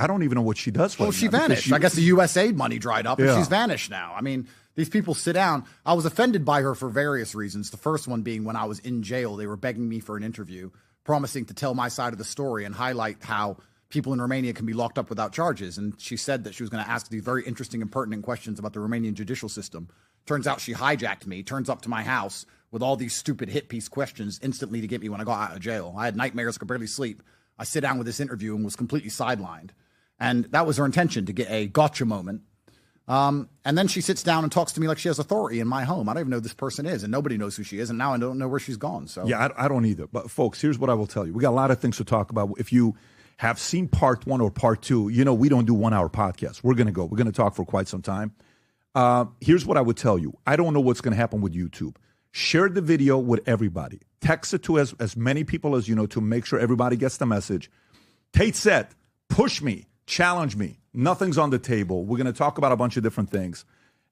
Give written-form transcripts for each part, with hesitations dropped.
I don't even know what she does. Well, she vanished. I guess the USAID money dried up, and she's vanished now. I mean, these people sit down. I was offended by her for various reasons. The first one being when I was in jail, they were begging me for an interview, promising to tell my side of the story and highlight how people in Romania can be locked up without charges. And she said that she was going to ask these very interesting and pertinent questions about the Romanian judicial system. Turns out she hijacked me, turns up to my house with all these stupid hit piece questions instantly to get me when I got out of jail. I had nightmares, could barely sleep. I sit down with this interview and was completely sidelined. And that was her intention, to get a gotcha moment. And then she sits down and talks to me like she has authority in my home. I don't even know who this person is, and nobody knows who she is. And now I don't know where she's gone. So yeah, I don't either. But folks, here's what I will tell you. We got a lot of things to talk about. If you have seen part 1 or part 2, you know we don't do 1 hour podcasts. We're going to talk for quite some time. Here's what I would tell you. I don't know what's going to happen with YouTube. Share the video with everybody. Text it to as many people as you know to make sure everybody gets the message. Tate said, push me, challenge me. Nothing's on the table. We're going to talk about a bunch of different things.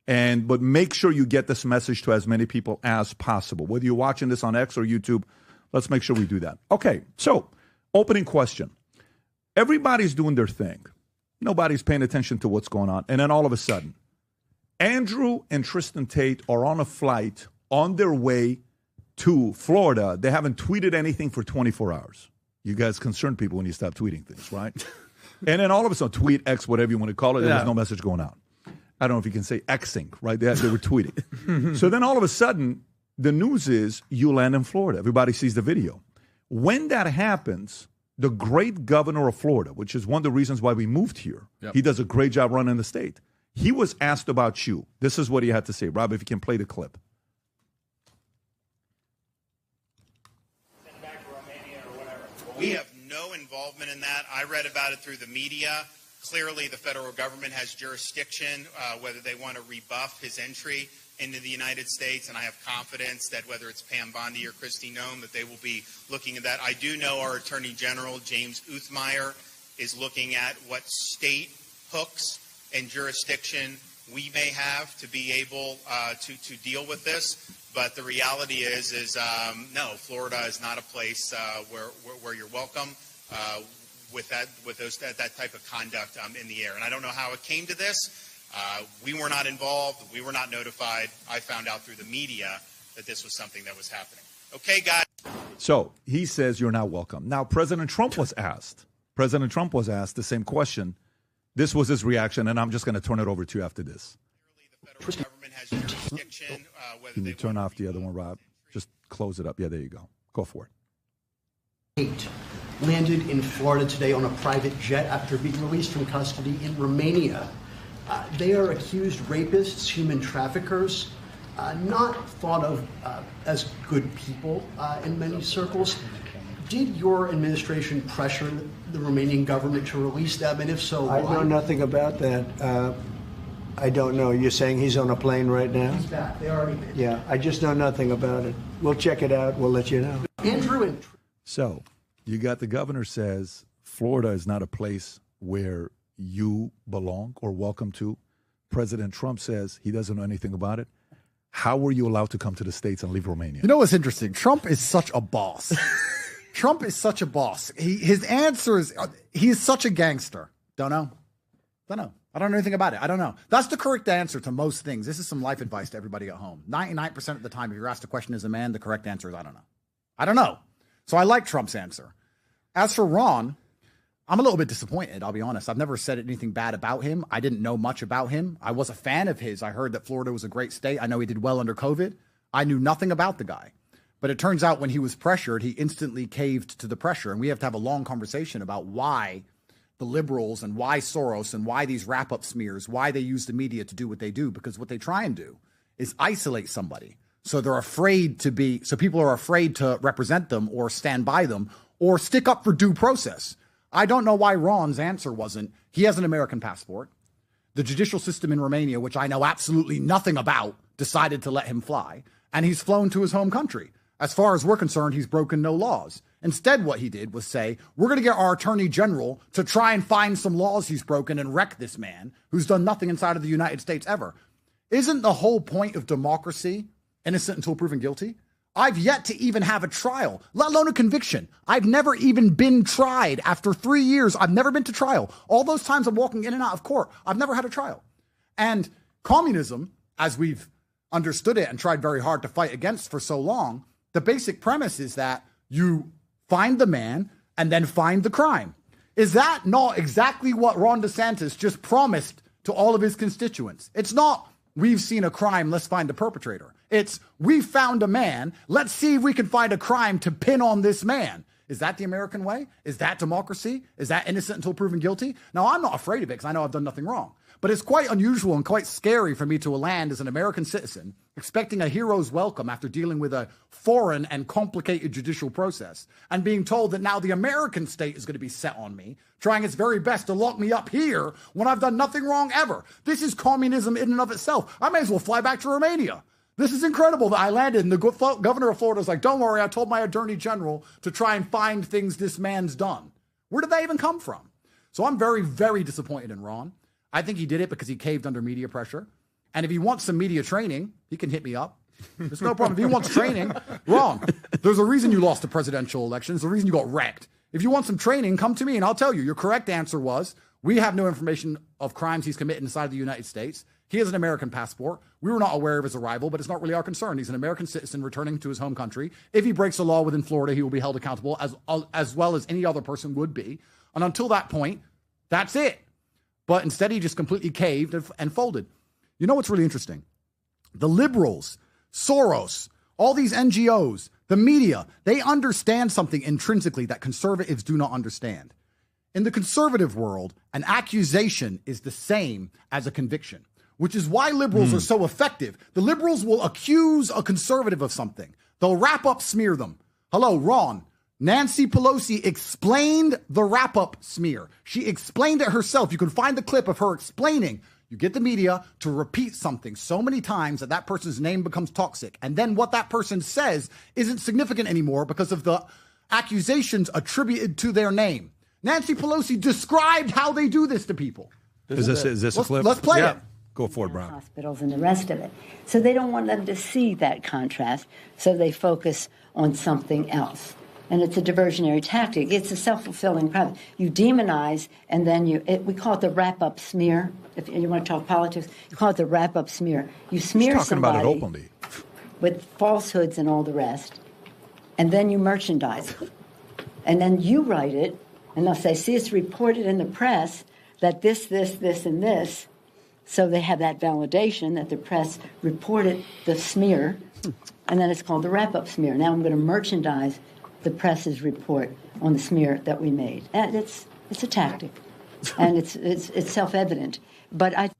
But make sure you get this message to as many people as possible. Whether you're watching this on X or YouTube, let's make sure we do that. Okay, so opening question. Everybody's doing their thing. Nobody's paying attention to what's going on. And then all of a sudden, Andrew and Tristan Tate are on a flight on their way to Florida. They haven't tweeted anything for 24 hours. You guys concern people when you stop tweeting things, right? And then all of a sudden, tweet X, whatever you want to call it, there was no message going out. I don't know if you can say Xing, right? They were tweeting. So then all of a sudden, the news is you land in Florida. Everybody sees the video. When that happens, the great governor of Florida, which is one of the reasons why we moved here, he does a great job running the state. He was asked about you. This is what he had to say. Rob, if you can play the clip. We have no involvement in that. I read about it through the media. Clearly, the federal government has jurisdiction, whether they want to rebuff his entry into the United States, and I have confidence that whether it's Pam Bondi or Kristi Noem, that they will be looking at that. I do know our Attorney General, James Uthmeyer, is looking at what state hooks and jurisdiction we may have to be able to deal with this. But the reality is no, Florida is not a place where you're welcome with that type of conduct in the air. And I don't know how it came to this. We were not involved. We were not notified. I found out through the media that this was something that was happening. Okay, guys. So he says you're not welcome. Now, President Trump was asked the same question. This was his reaction, and I'm just going to turn it over to you after this. The federal government has jurisdiction. Can you turn off the other one, Rob? Just close it up. Yeah, there you go. Go for it. Tate landed in Florida today on a private jet after being released from custody in Romania. They are accused rapists, human traffickers, not thought of as good people in many circles. Did your administration pressure the Romanian government to release them, and if so, why? I know nothing about that. I don't know. You're saying he's on a plane right now? He's back. They already did. Yeah, I just know nothing about it. We'll check it out. We'll let you know. Andrew and... So you got the governor says Florida is not a place where you belong or welcome to. President Trump says he doesn't know anything about it. How were you allowed to come to the States and leave Romania? You know what's interesting? Trump is such a boss. Trump is such a boss. His answer is, he is such a gangster. Don't know. I don't know anything about it. I don't know. That's the correct answer to most things. This is some life advice to everybody at home. 99% of the time, if you're asked a question as a man, the correct answer is, I don't know. I don't know. So I like Trump's answer. As for Ron, I'm a little bit disappointed, I'll be honest. I've never said anything bad about him. I didn't know much about him. I was a fan of his. I heard that Florida was a great state. I know he did well under COVID. I knew nothing about the guy. But it turns out when he was pressured, he instantly caved to the pressure. And we have to have a long conversation about why the liberals and why Soros and why these wrap-up smears, why they use the media to do what they do. Because what they try and do is isolate somebody. So they're afraid to be, so people are afraid to represent them or stand by them or stick up for due process. I don't know why Ron's answer wasn't, he has an American passport. The judicial system in Romania, which I know absolutely nothing about, decided to let him fly. And he's flown to his home country. As far as we're concerned, he's broken no laws. Instead, what he did was say, we're going to get our attorney general to try and find some laws he's broken and wreck this man who's done nothing inside of the United States ever. Isn't the whole point of democracy innocent until proven guilty? I've yet to even have a trial, let alone a conviction. I've never even been tried. After 3 years, I've never been to trial. All those times I'm walking in and out of court, I've never had a trial. And communism, as we've understood it and tried very hard to fight against for so long, the basic premise is that you find the man and then find the crime. Is that not exactly what Ron DeSantis just promised to all of his constituents? It's not, we've seen a crime, let's find the perpetrator. It's, we found a man, let's see if we can find a crime to pin on this man. Is that the American way? Is that democracy? Is that innocent until proven guilty? Now, I'm not afraid of it because I know I've done nothing wrong. But it's quite unusual and quite scary for me to land as an American citizen, expecting a hero's welcome after dealing with a foreign and complicated judicial process, and being told that now the American state is going to be set on me, trying its very best to lock me up here when I've done nothing wrong ever. This is communism in and of itself. I may as well fly back to Romania. This is incredible that I landed and the governor of Florida is like, don't worry, I told my attorney general to try and find things this man's done. Where did that even come from? So I'm very, very disappointed in Ron. I think he did it because he caved under media pressure. And if he wants some media training, he can hit me up. There's no problem. If he wants training, Ron, there's a reason you lost the presidential election. There's a reason you got wrecked. If you want some training, come to me and I'll tell you. Your correct answer was, we have no information of crimes he's committed inside of the United States. He has an American passport. We were not aware of his arrival, but it's not really our concern. He's an American citizen returning to his home country. If he breaks the law within Florida, he will be held accountable as well as any other person would be. And until that point, that's it. But instead, he just completely caved and folded. You know what's really interesting? The liberals, Soros, all these NGOs, the media, they understand something intrinsically that conservatives do not understand. In the conservative world, an accusation is the same as a conviction, which is why liberals are so effective. The liberals will accuse a conservative of something. They'll wrap-up smear them. Hello, Ron. Nancy Pelosi explained the wrap-up smear. She explained it herself. You can find the clip of her explaining. You get the media to repeat something so many times that that person's name becomes toxic. And then what that person says isn't significant anymore because of the accusations attributed to their name. Nancy Pelosi described how they do this to people. Is this a clip? Let's play it. Go for it, Brown. Hospitals and the rest of it. So they don't want them to see that contrast, so they focus on something else. And it's a diversionary tactic. It's a self-fulfilling prophecy. You demonize, and then we call it the wrap-up smear. If you want to talk politics, you call it the wrap-up smear. You smear She's talking somebody about it openly with falsehoods and all the rest, and then you merchandise it. And then you write it, and they'll say, see, it's reported in the press that this, and this. So they have that validation that the press reported the smear, and then it's called the wrap-up smear. Now I'm going to merchandise the press's report on the smear that we made. And it's a tactic, and it's self-evident. But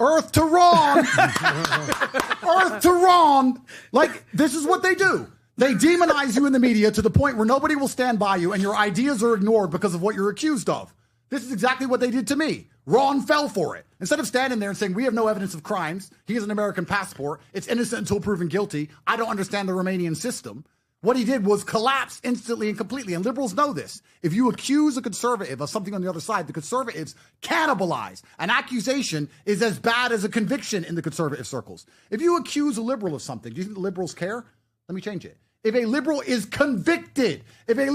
Earth to Ron! Earth to Ron! Like, this is what they do. They demonize you in the media to the point where nobody will stand by you and your ideas are ignored because of what you're accused of. This is exactly what they did to me. Ron fell for it. Instead of standing there and saying, we have no evidence of crimes, he has an American passport, it's innocent until proven guilty, I don't understand the Romanian system, what he did was collapse instantly and completely. And liberals know this. If you accuse a conservative of something on the other side, the conservatives cannibalize. An accusation is as bad as a conviction in the conservative circles. If you accuse a liberal of something, do you think the liberals care? Let me change it. If a liberal is convicted, if a